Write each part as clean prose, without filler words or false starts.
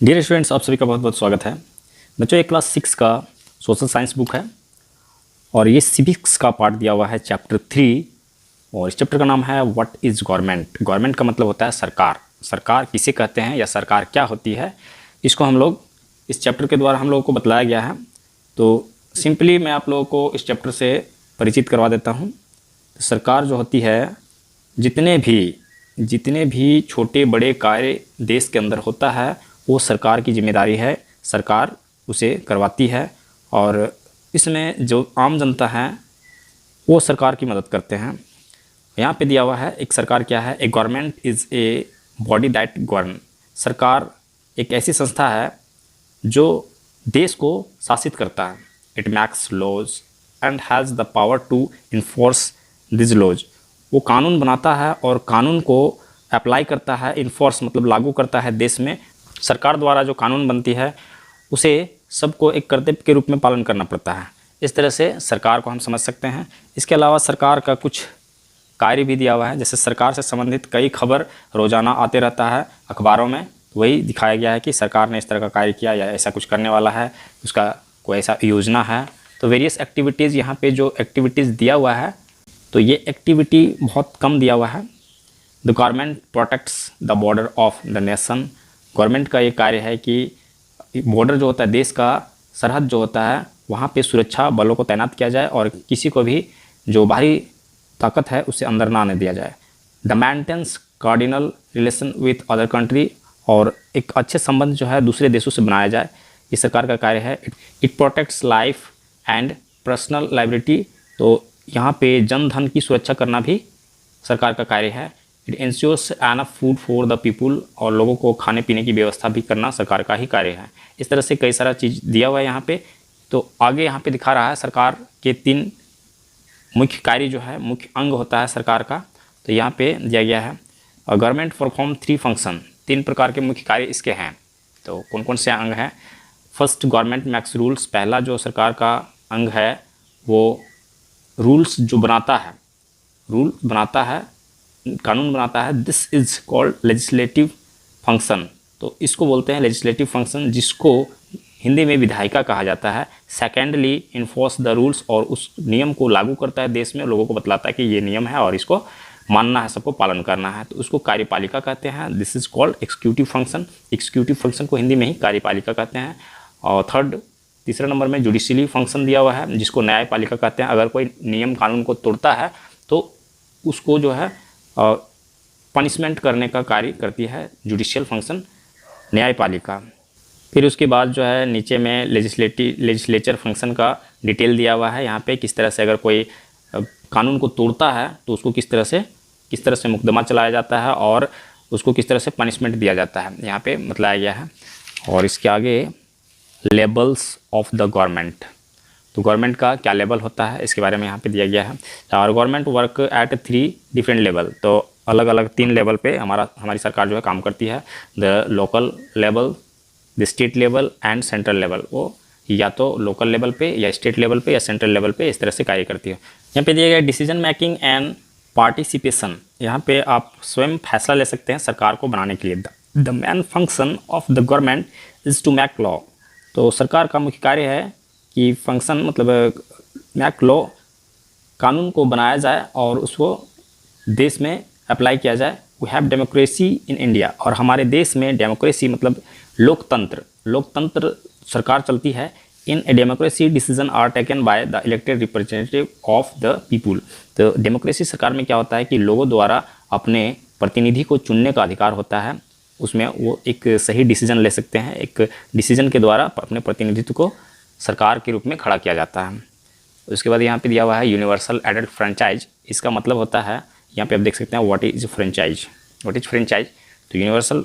Dear students, आप सभी का बहुत बहुत स्वागत है। बच्चों, ये क्लास 6 का सोशल साइंस बुक है और ये सिविक्स का पार्ट दिया हुआ है चैप्टर 3 और इस चैप्टर का नाम है व्हाट इज़ गवर्नमेंट। गवर्नमेंट का मतलब होता है सरकार। सरकार किसे कहते हैं या सरकार क्या होती है, इसको हम लोग इस चैप्टर के द्वारा हम लोगों को बतलाया गया है। तो सिंपली मैं आप लोगों को इस चैप्टर से परिचित करवा देता हूँ। तो सरकार जो होती है, जितने भी छोटे बड़े कार्य देश के अंदर होता है वो सरकार की जिम्मेदारी है, सरकार उसे करवाती है। और इसमें जो आम जनता है वो सरकार की मदद करते हैं। यहाँ पे दिया हुआ है एक सरकार क्या है। A government is a body that govern. सरकार एक ऐसी संस्था है जो देश को शासित करता है। It makes laws and has the power to enforce this laws. वो कानून बनाता है और कानून को अप्लाई करता है। इन्फोर्स मतलब लागू करता है देश में। सरकार द्वारा जो कानून बनती है उसे सबको एक कर्तव्य के रूप में पालन करना पड़ता है। इस तरह से सरकार को हम समझ सकते हैं। इसके अलावा सरकार का कुछ कार्य भी दिया हुआ है। जैसे सरकार से संबंधित कई खबर रोज़ाना आते रहता है अखबारों में, वही दिखाया गया है कि सरकार ने इस तरह का कार्य किया या ऐसा कुछ करने वाला है, उसका कोई ऐसा योजना है। तो वेरियस एक्टिविटीज़, यहाँ पे जो एक्टिविटीज़ दिया हुआ है तो ये एक्टिविटी बहुत कम दिया हुआ है। The government protects the border of the nation. Government का ये कार्य है कि बॉर्डर जो होता है, देश का सरहद जो होता है, वहाँ पे सुरक्षा बलों को तैनात किया जाए और किसी को भी जो बाहरी ताकत है उसे अंदर ना आने दिया जाए। The maintains cordial relation with other country. और एक अच्छे संबंध जो है दूसरे देशों से बनाया जाए, ये सरकार का कार्य है। It protects life and personal liability. तो यहाँ पे जन धन की सुरक्षा करना भी सरकार का कार्य है। It ensures enough food for the people. और लोगों को खाने पीने की व्यवस्था भी करना सरकार का ही कार्य है। इस तरह से कई सारा चीज़ दिया हुआ है यहाँ पे। तो आगे यहाँ पे दिखा रहा है सरकार के 3 मुख्य कार्य जो है, मुख्य अंग होता है सरकार का। तो यहाँ पे दिया गया है गवर्नमेंट परफॉर्म 3 फंक्शन। 3 प्रकार के मुख्य कार्य इसके हैं। तो कौन कौन से अंग हैं? First, government makes rules. पहला जो सरकार का अंग है वो रूल्स जो बनाता है, रूल बनाता है, कानून बनाता है। This is called legislative function. तो इसको बोलते हैं लेजिस्लेटिव फंक्शन, जिसको हिंदी में विधायिका कहा जाता है। Secondly, enforce the rules. और उस नियम को लागू करता है देश में, लोगों को बतलाता है कि ये नियम है और इसको मानना है, सबको पालन करना है। तो उसको कार्यपालिका कहते हैं। This is called executive function. Executive function को हिंदी में ही कार्यपालिका कहते हैं। और थर्ड, तीसरे नंबर में जुडिशियली फंक्शन दिया हुआ है, जिसको न्यायपालिका कहते हैं। अगर कोई नियम कानून को तोड़ता है तो उसको जो है पनिशमेंट करने का कार्य करती है जुडिशियल फंक्शन, न्यायपालिका। फिर उसके बाद जो है नीचे में लेजिस्लेचर फंक्शन का डिटेल दिया हुआ है यहाँ पे। किस तरह से अगर कोई कानून को तोड़ता है तो उसको किस तरह से मुकदमा चलाया जाता है और उसको किस तरह से पनिशमेंट दिया जाता है, यहाँ पे बतलाया गया है। और इसके आगे लेवल्स ऑफ द गवर्नमेंट। तो गवर्नमेंट का क्या लेवल होता है इसके बारे में यहाँ पे दिया गया है। और government work at 3 different level. तो अलग अलग 3 लेवल पे हमारी सरकार जो है काम करती है। The local level, the state level and central level. वो या तो लोकल लेवल पे या स्टेट लेवल पे या सेंट्रल लेवल पे इस तरह से कार्य करती है। यहाँ पे दिया गया डिसीजन मेकिंग एंड पार्टिसिपेशन। यहाँ पे आप स्वयं फैसला ले सकते हैं सरकार को बनाने के लिए। The main function of the government is to make law. तो सरकार का मुख्य कार्य है कि फंक्शन मतलब मेक लॉ, कानून को बनाया जाए और उसको देश में अप्लाई किया जाए। We have democracy in India. और हमारे देश में डेमोक्रेसी मतलब लोकतंत्र सरकार चलती है। In a democracy decision are taken by the elected representative of the people. तो डेमोक्रेसी सरकार में क्या होता है कि लोगों द्वारा अपने प्रतिनिधि को चुनने का अधिकार होता है। उसमें वो एक सही डिसीजन ले सकते हैं। एक डिसीजन के द्वारा अपने प्रतिनिधित्व को सरकार के रूप में खड़ा किया जाता है। उसके बाद यहाँ पे दिया हुआ है यूनिवर्सल एडल्ट फ्रेंचाइज। इसका मतलब होता है, यहाँ पे आप देख सकते हैं व्हाट इज़ फ्रेंचाइज। तो यूनिवर्सल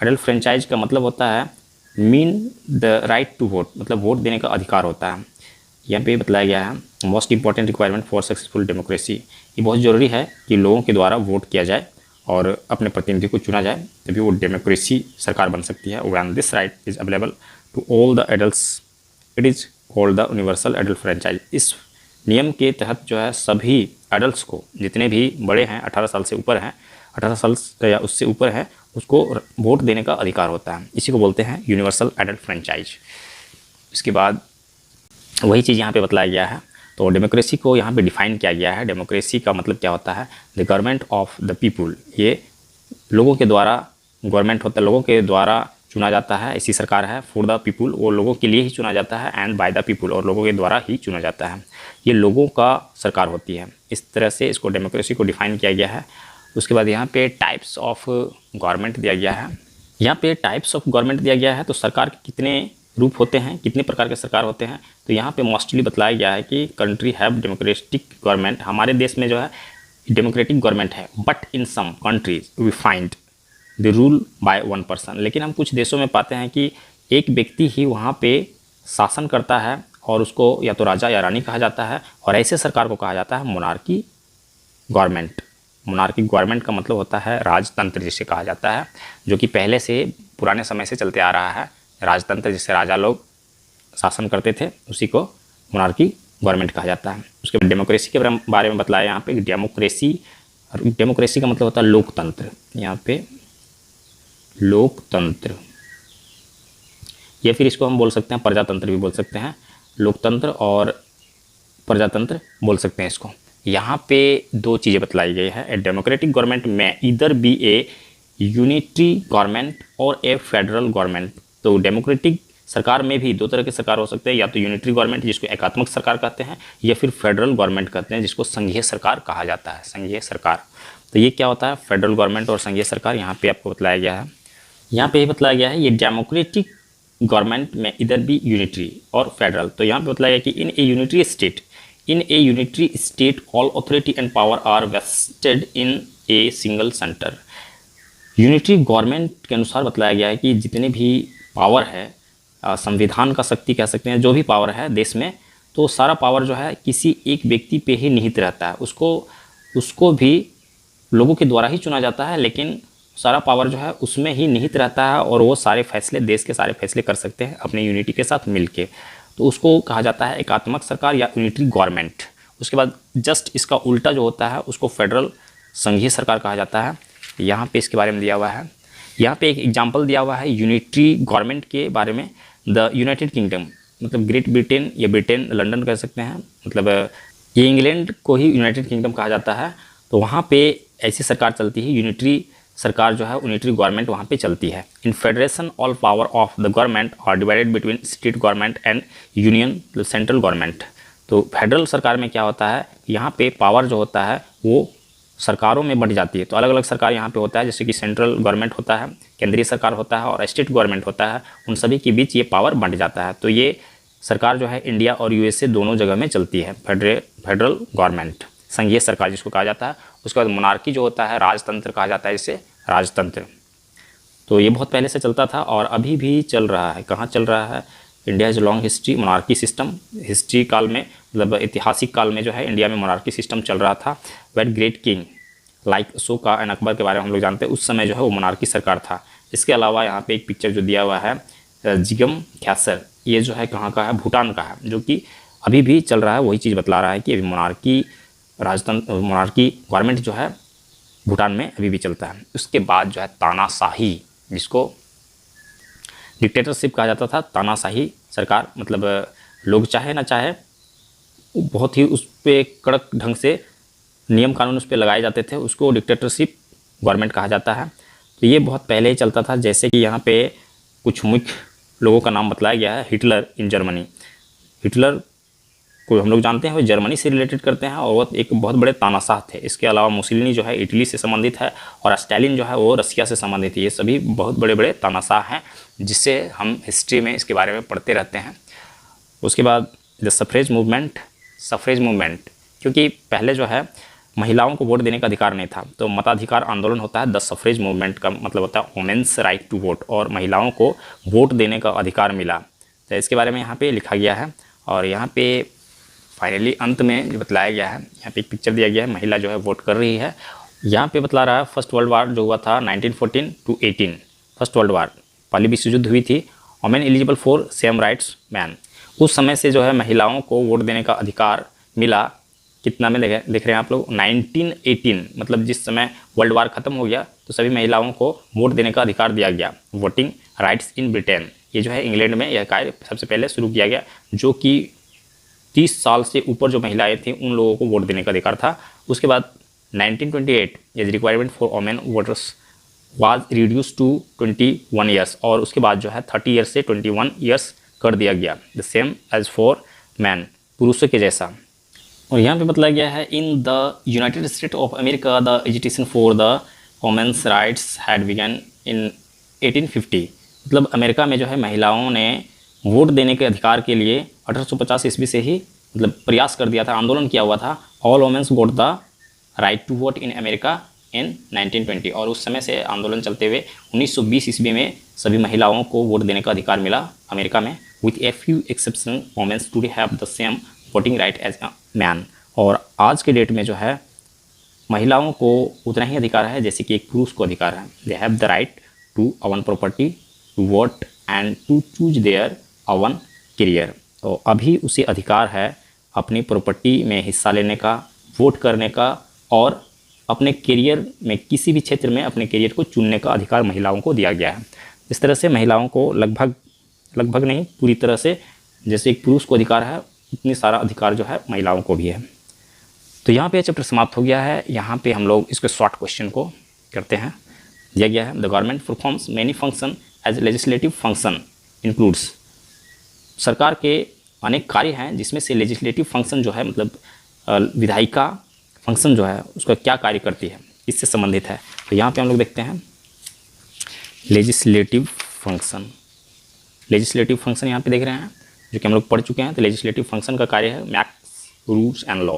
एडल्ट फ्रेंचाइज का मतलब होता है mean the right to vote, मतलब वोट देने का अधिकार होता है। यहाँ पे बताया गया है most important requirement for successful democracy. ये बहुत ज़रूरी है कि लोगों के द्वारा वोट किया जाए और अपने प्रतिनिधि को चुना जाए, तभी वो डेमोक्रेसी सरकार बन सकती है। When this right is available to all the adults, it is called the universal adult franchise. इस नियम के तहत जो है सभी एडल्ट्स को, जितने भी बड़े हैं 18 साल से ऊपर हैं, 18 साल या उससे ऊपर है, उसको वोट देने का अधिकार होता है। इसी को बोलते हैं यूनिवर्सल एडल्ट फ्रेंचाइज। इसके बाद वही चीज़ यहाँ पे बतलाया गया है। तो डेमोक्रेसी को यहाँ पे डिफाइन किया गया है। डेमोक्रेसी का मतलब क्या होता है? The government of the people. ये लोगों के द्वारा गवर्नमेंट होता है, लोगों के द्वारा चुना जाता है, ऐसी सरकार है। फॉर द पीपुल, वो लोगों के लिए ही चुना जाता है। एंड बाय द पीपुल, और लोगों के द्वारा ही चुना जाता है। ये लोगों का सरकार होती है। इस तरह से इसको डेमोक्रेसी को डिफाइन किया गया है। उसके बाद यहाँ पे टाइप्स ऑफ गवर्नमेंट दिया गया है। यहाँ पे टाइप्स ऑफ गवर्नमेंट दिया गया है। तो सरकार के कितने रूप होते हैं, कितने प्रकार के सरकार होते हैं, तो यहाँ पे मोस्टली बतलाया गया है कि कंट्री हैव डेमोक्रेटिक गवर्नमेंट। हमारे देश में जो है डेमोक्रेटिक गवर्नमेंट है, but in some countries we find the rule by one person. लेकिन हम कुछ देशों में पाते हैं कि एक व्यक्ति ही वहाँ पे शासन करता है, और उसको या तो राजा या रानी कहा जाता है, और ऐसे सरकार को कहा जाता है मोनार्की गवर्नमेंट। मोनार्की गवर्नमेंट का मतलब होता है राजतंत्र, जिसे कहा जाता है, जो कि पहले से पुराने समय से चलते आ रहा है। राजतंत्र, जिससे राजा लोग शासन करते थे, उसी को मोनार्की गवर्नमेंट कहा जाता है। उसके बाद डेमोक्रेसी के बारे में बतलाया यहाँ पे। डेमोक्रेसी का मतलब होता है लोकतंत्र। यहाँ पे लोकतंत्र, या फिर इसको हम बोल सकते हैं प्रजातंत्र भी बोल सकते हैं। लोकतंत्र और प्रजातंत्र बोल सकते हैं इसको। यहाँ पे दो चीज़ें बतलाई गई है। ए डेमोक्रेटिक गवर्नमेंट में इधर बी ए यूनिटरी गवर्नमेंट और ए फेडरल गवर्नमेंट। तो डेमोक्रेटिक सरकार में भी दो तरह के सरकार हो सकते हैं, या तो यूनिटरी गवर्नमेंट जिसको एकात्मक सरकार कहते हैं, या फिर फेडरल गवर्नमेंट कहते हैं जिसको संघीय सरकार कहा जाता है। संघीय सरकार, तो ये क्या होता है? फेडरल गवर्नमेंट और संघीय सरकार। यहाँ पे आपको बतलाया गया है। यहाँ पे बतलाया गया है ये डेमोक्रेटिक गवर्नमेंट में इधर भी यूनिटरी और फेडरल। तो यहाँ पे बतलाया गया कि in a unitary state all authority and power are vested in a single centre. Unitary government के अनुसार बतलाया गया है कि जितने भी पावर है, संविधान का शक्ति कह सकते हैं, जो भी पावर है देश में, तो सारा पावर जो है किसी एक व्यक्ति पे ही निहित रहता है। उसको भी लोगों के द्वारा ही चुना जाता है, लेकिन सारा पावर जो है उसमें ही निहित रहता है, और वो सारे फैसले, देश के सारे फैसले कर सकते हैं अपने यूनिटी के साथ मिलके। तो उसको कहा जाता है एकात्मक सरकार या यूनिटरी गवर्नमेंट। उसके बाद जस्ट इसका उल्टा जो होता है उसको फेडरल, संघीय सरकार कहा जाता है। यहाँ पे इसके बारे में दिया हुआ है। यहाँ पे एक एग्जाम्पल दिया हुआ है यूनिटरी गवर्नमेंट के बारे में। द यूनाइटेड किंगडम, मतलब ग्रेट ब्रिटेन या ब्रिटेन, लंदन कह सकते हैं, मतलब ये इंग्लैंड को ही यूनाइटेड किंगडम कहा जाता है। तो वहाँ पे ऐसी सरकार चलती है, यूनिटरी सरकार जो है, यूनिटरी गवर्नमेंट वहाँ पे चलती है। In federation all power of the government are divided between state government and union central government. तो फेडरल सरकार में क्या होता है, यहाँ पे पावर जो होता है वो सरकारों में बढ़ जाती है। तो अलग अलग सरकार यहाँ पे होता है, जैसे कि सेंट्रल गवर्नमेंट होता है, केंद्रीय सरकार होता है, और स्टेट गवर्नमेंट होता है। उन सभी के बीच ये पावर बढ़ जाता है। तो ये सरकार जो है इंडिया और यूएसए दोनों जगह में चलती है, फेडरल गवर्नमेंट, संघीय सरकार जिसको कहा जाता है। उसके बाद मोनार्की जो होता है, राजतंत्र कहा जाता है इसे, राजतंत्र। तो ये बहुत पहले से चलता था और अभी भी चल रहा है। कहाँ चल रहा है? India is long history monarchy system. History काल में, मतलब ऐतिहासिक काल में जो है इंडिया में मोनार्की सिस्टम चल रहा था। When great king like Ashoka and Akbar के बारे में हम लोग जानते हैं, उस समय जो है वो मोनार्की सरकार था। इसके अलावा यहाँ पे एक पिक्चर जो दिया हुआ है जिगम ख्यासर, ये जो है कहाँ का है? भूटान का है, जो कि अभी भी चल रहा है। वही चीज़ बतला रहा है कि अभी मोनार्की मोनार्की गवर्नमेंट जो है भूटान में अभी भी चलता है। उसके बाद जो है तानाशाही, जिसको डिक्टेटरशिप कहा जाता था, तानाशाही सरकार, मतलब लोग चाहे ना चाहे बहुत ही उस पर कड़क ढंग से नियम कानून उस पर लगाए जाते थे, उसको डिक्टेटरशिप गवर्नमेंट कहा जाता है। तो ये बहुत पहले ही चलता था। जैसे कि यहाँ पे कुछ मुख्य लोगों का नाम बतलाया गया है। हिटलर इन जर्मनी, हिटलर को हम लोग जानते हैं वो जर्मनी से रिलेटेड करते हैं, और वो एक बहुत बड़े तानाशाह थे। इसके अलावा मुसोलिनी जो है इटली से संबंधित है, और स्टालिन जो है वो रसिया से संबंधित है। ये सभी बहुत बड़े बड़े तानाशाह हैं, जिससे हम हिस्ट्री में इसके बारे में पढ़ते रहते हैं। उसके बाद द सफरेज मूवमेंट, क्योंकि पहले जो है महिलाओं को वोट देने का अधिकार नहीं था, तो मताधिकार आंदोलन होता है। द सफरेज मूवमेंट का मतलब होता है वुमेन्स राइट टू वोट, और महिलाओं को वोट देने का अधिकार मिला। तो इसके बारे में यहाँ पे लिखा गया है। और यहाँ पे फाइनली अंत में जो बतलाया गया है, यहाँ पे एक पिक्चर दिया गया है, महिला जो है वोट कर रही है। यहाँ पे बतला रहा है फर्स्ट वर्ल्ड वार जो हुआ था 1914 to 18, फर्स्ट वर्ल्ड वार, पहली विश्व युद्ध हुई थी। Women eligible for same rights man, उस समय से जो है महिलाओं को वोट देने का अधिकार मिला कितना में देख रहे हैं आप लोग 1918, मतलब जिस समय वर्ल्ड वार ख़त्म हो गया तो सभी महिलाओं को वोट देने का अधिकार दिया गया। वोटिंग राइट्स इन ब्रिटेन, ये जो है इंग्लैंड में यह कार्य सबसे पहले शुरू किया गया, जो कि 30 साल से ऊपर जो महिलाएं थीं उन लोगों को वोट देने का अधिकार था। उसके बाद 1928 age requirement for women voters was reduce to 21 years, और उसके बाद जो है 30 ईयर्स से 21 ईयर्स कर दिया गया, the same age for man, पुरुषों के जैसा। और यहाँ पे बताया गया है in the United State of America the education for the women's rights had begun in 1850, मतलब अमेरिका में जो है महिलाओं ने वोट देने के अधिकार के लिए 1850 ईस्वी से ही मतलब प्रयास कर दिया था, आंदोलन किया हुआ था। All women's got the right to vote in America in 1920, और उस समय से आंदोलन चलते हुए 1920 ईस्वी में सभी महिलाओं को वोट देने का अधिकार मिला अमेरिका में। With a few exception women's today have the same voting right as a man, और आज के डेट में जो है महिलाओं को उतना ही अधिकार है जैसे कि एक पुरुष को अधिकार है। They have the right to own property, to vote and to choose their own career, तो अभी उसे अधिकार है अपनी प्रॉपर्टी में हिस्सा लेने का, वोट करने का, और अपने करियर में किसी भी क्षेत्र में अपने करियर को चुनने का अधिकार महिलाओं को दिया गया है। इस तरह से महिलाओं को लगभग नहीं, पूरी तरह से जैसे एक पुरुष को अधिकार है उतनी सारा अधिकार जो है महिलाओं को भी है। तो यहाँ पे चैप्टर समाप्त हो गया है। यहाँ पे हम लोग इसके शॉर्ट क्वेश्चन को करते हैं। दिया गया है the government performs many function as legislative function includes, सरकार के अनेक कार्य हैं जिसमें से लेजिस्लेटिव फंक्शन जो है मतलब विधायिका फंक्शन जो है उसका क्या कार्य करती है, इससे संबंधित है। तो यहाँ पे हम लोग देखते हैं लेजिस्लेटिव फंक्शन यहाँ पे देख रहे हैं जो कि हम लोग पढ़ चुके हैं। तो लेजिस्लेटिव फंक्शन का कार्य है मैक्स रूल्स एंड लॉ,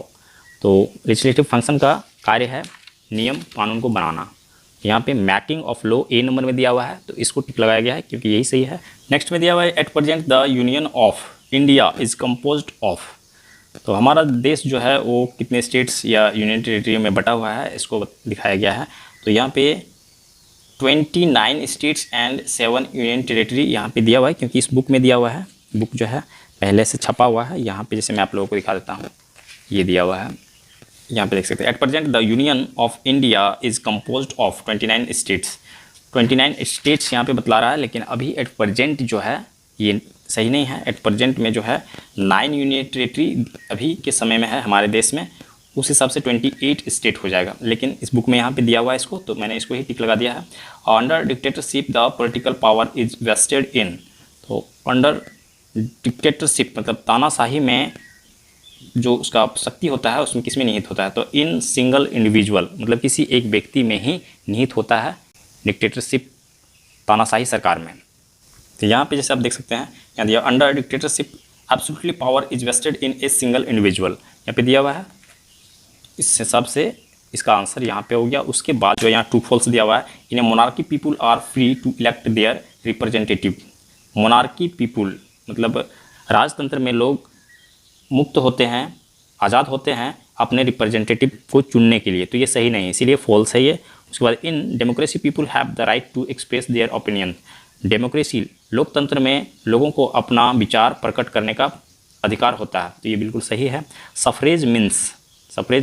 तो लेजिस्लेटिव फंक्शन का कार्य है नियम कानून को बनाना। यहाँ पे making of law A number में दिया हुआ है, तो इसको टिक लगाया गया है क्योंकि यही सही है। नेक्स्ट में दिया हुआ है at present the union of India is composed of, तो हमारा देश जो है वो कितने स्टेट्स या यूनियन टेरिटरी में बटा हुआ है इसको दिखाया गया है। तो यहाँ पे 29 स्टेट्स एंड 7 यूनियन टेरिटरी यहाँ पे दिया हुआ है, क्योंकि इस बुक में दिया हुआ है, बुक जो है पहले से छपा हुआ है। यहाँ पे जैसे मैं आप लोगों को दिखा देता हूँ, ये दिया हुआ है, यहाँ पे देख सकते हैं at present the union of India is composed of 29 states. 29 states यहाँ पे बतला रहा है, लेकिन अभी एट प्रेजेंट जो है ये सही नहीं है। एट प्रेजेंट में जो है 9 यूनियन टेरिटरी अभी के समय में है हमारे देश में, उस हिसाब से 28 स्टेट हो जाएगा। लेकिन इस बुक में यहाँ पे दिया हुआ है इसको, तो मैंने इसको ही टिक लगा दिया है। Under dictatorship the political power is vested in, तो अंडर डिक्टेटरशिप मतलब तानाशाही में जो उसका शक्ति होता है उसमें किस में निहित होता है, तो इन सिंगल इंडिविजुअल मतलब किसी एक व्यक्ति में ही निहित होता है डिक्टेटरशिप तानाशाही सरकार में। तो यहाँ पे जैसे आप देख सकते हैं यहाँ दिया under dictatorship absolutely power is vested in a single individual, यहाँ पे दिया हुआ है। इस हिसाब से इसका आंसर यहाँ पे हो गया। उसके बाद जो यहाँ ट्रू फॉल्स दिया हुआ है, in a monarchy people are free to elect their representative. Monarchy people मतलब राजतंत्र में लोग मुक्त होते हैं, आज़ाद होते हैं अपने रिप्रेजेंटेटिव को चुनने के लिए, तो ये सही नहीं है, इसीलिए फॉल्स है ये। उसके बाद in democracy people have the right to express their opinion. Democracy लोकतंत्र में लोगों को अपना विचार प्रकट करने का अधिकार होता है, तो ये बिल्कुल सही है। Suffrage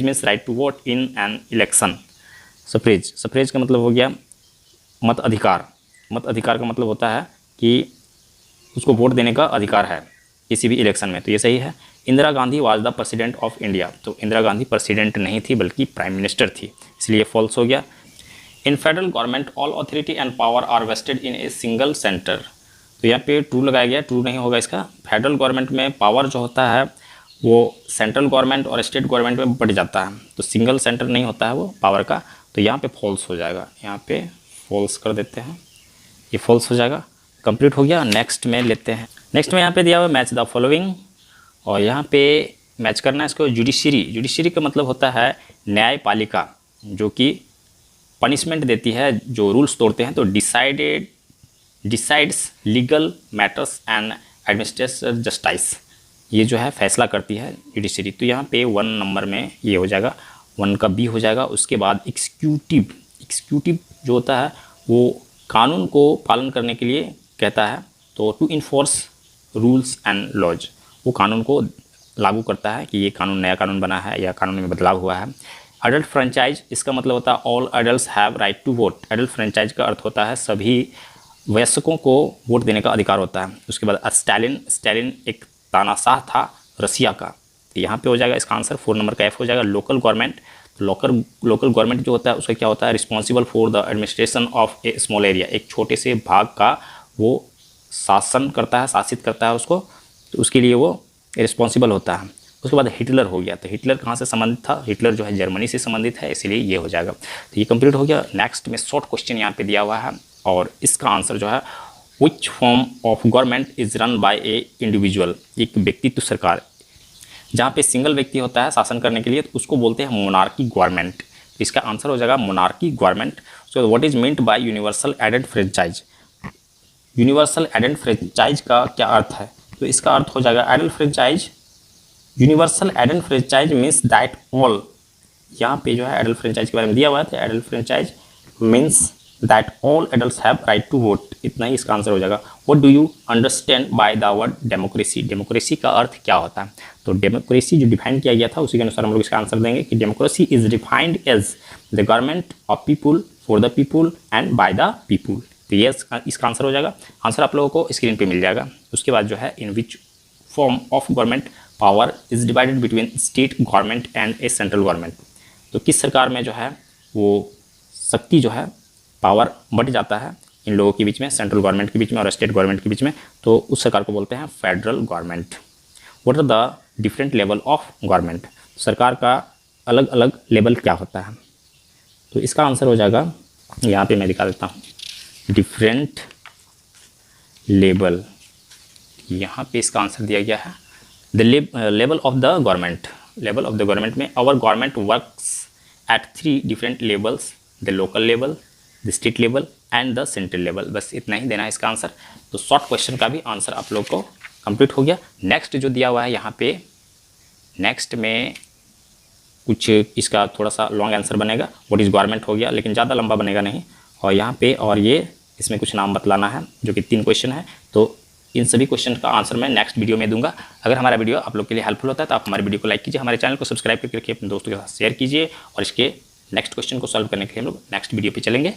means right to vote in an election. Suffrage का मतलब हो गया मत अधिकार का मतलब होता है कि उसको वोट देने का अधिकार है किसी भी इलेक्शन में, तो ये सही है। Indira Gandhi was the president of India, तो इंदिरा गांधी प्रेसिडेंट नहीं थी बल्कि प्राइम मिनिस्टर थी, इसलिए फॉल्स हो गया। In federal government all authority and power are vested in a single centre, तो यहाँ पे ट्रू लगाया गया, ट्रू नहीं होगा इसका। फेडरल गवर्नमेंट में पावर जो होता है वो सेंट्रल गवर्नमेंट और स्टेट गवर्नमेंट में बढ़ जाता है, तो सिंगल सेंटर नहीं होता है वो पावर का, तो यहाँ पे फॉल्स हो जाएगा। यहाँ पे फॉल्स कर देते हैं, ये फॉल्स हो जाएगा। कंप्लीट हो गया। नेक्स्ट में लेते हैं। नेक्स्ट में यहाँ पे दिया हुआ मैच द फॉलोइंग, और यहाँ पे मैच करना है इसको। जुडिशरी का मतलब होता है न्यायपालिका, जो कि पनिशमेंट देती है जो रूल्स तोड़ते हैं, तो decides legal matters and administrative justice, ये जो है फैसला करती है जुडिशरी। तो यहाँ पे 1 नंबर में ये हो जाएगा, 1 का बी हो जाएगा। उसके बाद एग्जीक्यूटिव जो होता है वो कानून को पालन करने के लिए कहता है, तो to enforce rules and laws, वो कानून को लागू करता है कि ये कानून नया कानून बना है या कानून में बदलाव हुआ है। अडल्ट फ्रेंचाइज, इसका मतलब होता है all adults have right to vote. Adult franchise का अर्थ होता है सभी वयस्कों को वोट देने का अधिकार होता है। उसके बाद स्टालिन, स्टालिन एक तानाशाह था रसिया का, तो यहाँ पे हो जाएगा इसका आंसर 4 नंबर का एफ हो जाएगा। लोकल गवर्नमेंट, लोकल गवर्नमेंट जो होता है उसका क्या होता है, responsible for the administration of A small area, एक छोटे से भाग का वो शासन करता है, शासित करता है उसको, तो उसके लिए वो रिस्पॉन्सिबल होता है। उसके बाद हिटलर हो गया, तो हिटलर कहाँ से संबंधित था, हिटलर जो है जर्मनी से संबंधित है, इसलिए ये हो जाएगा। तो ये कंप्लीट हो गया। नेक्स्ट में शॉर्ट क्वेश्चन यहाँ पे दिया हुआ है और इसका आंसर जो है विच form of government is run by A individual, एक व्यक्तित्व सरकार, जहाँ पे सिंगल व्यक्ति होता है शासन करने के लिए, तो उसको बोलते हैं मोनार्की गवर्नमेंट। इसका आंसर हो जाएगा monarchy government. So what is meant by universal एडेड फ्रेंचाइज, यूनिवर्सल एडेड फ्रेंचाइज का क्या अर्थ है, तो इसका अर्थ हो जाएगा एडेड फ्रेंचाइज, यूनिवर्सल एडेड फ्रेंचाइज मीन्स दैट ऑल, यहाँ पे जो है एडल्ट फ्रेंचाइज के बारे में दिया हुआ है, तो adult franchise means that all adults have right to vote, इतना ही इसका आंसर हो जाएगा। What do you understand by the word democracy, democracy का अर्थ क्या होता है, तो डेमोक्रेसी जो डिफाइन किया गया था उसी के अनुसार हम लोग इसका आंसर देंगे कि democracy is defined as the government of people for the people and by the people. तो ये इसका आंसर हो जाएगा। आंसर आप लोगों को स्क्रीन पे मिल जाएगा। उसके बाद जो है in which form of government power is divided between state government and a central government, तो किस सरकार में जो है वो शक्ति जो है पावर बट जाता है इन लोगों के बीच में, सेंट्रल गवर्नमेंट के बीच में और स्टेट गवर्नमेंट के बीच में, तो उस सरकार को बोलते हैं federal government. What are the different level of government, सरकार का अलग अलग लेवल क्या होता है, तो इसका आंसर हो जाएगा, यहाँ पे मैं दिखा देता हूँ, डिफरेंट लेवल, यहाँ पे इसका आंसर दिया गया है the level of the government. Level of the government में our government works at 3 different levels, the local level, the state level and the central level, बस इतना ही देना है इसका आंसर। तो शॉर्ट क्वेश्चन का भी आंसर आप लोग को कंप्लीट हो गया। नेक्स्ट जो दिया हुआ है यहाँ पे, नेक्स्ट में कुछ इसका थोड़ा सा लॉन्ग आंसर बनेगा, व्हाट इज गवर्नमेंट हो गया, लेकिन ज़्यादा लंबा बनेगा नहीं, और यहाँ पे और ये इसमें कुछ नाम बतलाना है जो कि 3 क्वेश्चन है, तो इन सभी क्वेश्चन का आंसर मैं नेक्स्ट वीडियो में दूंगा। अगर हमारा वीडियो आप लोग के लिए हेल्पफुल होता है तो आप हमारे वीडियो को लाइक कीजिए, हमारे चैनल को सब्सक्राइब करके रखिए, अपने दोस्तों के साथ शेयर कीजिए, और इसके नेक्स्ट क्वेश्चन को सॉल्व करने के लिए हम लोग नेक्स्ट वीडियो पे चलेंगे।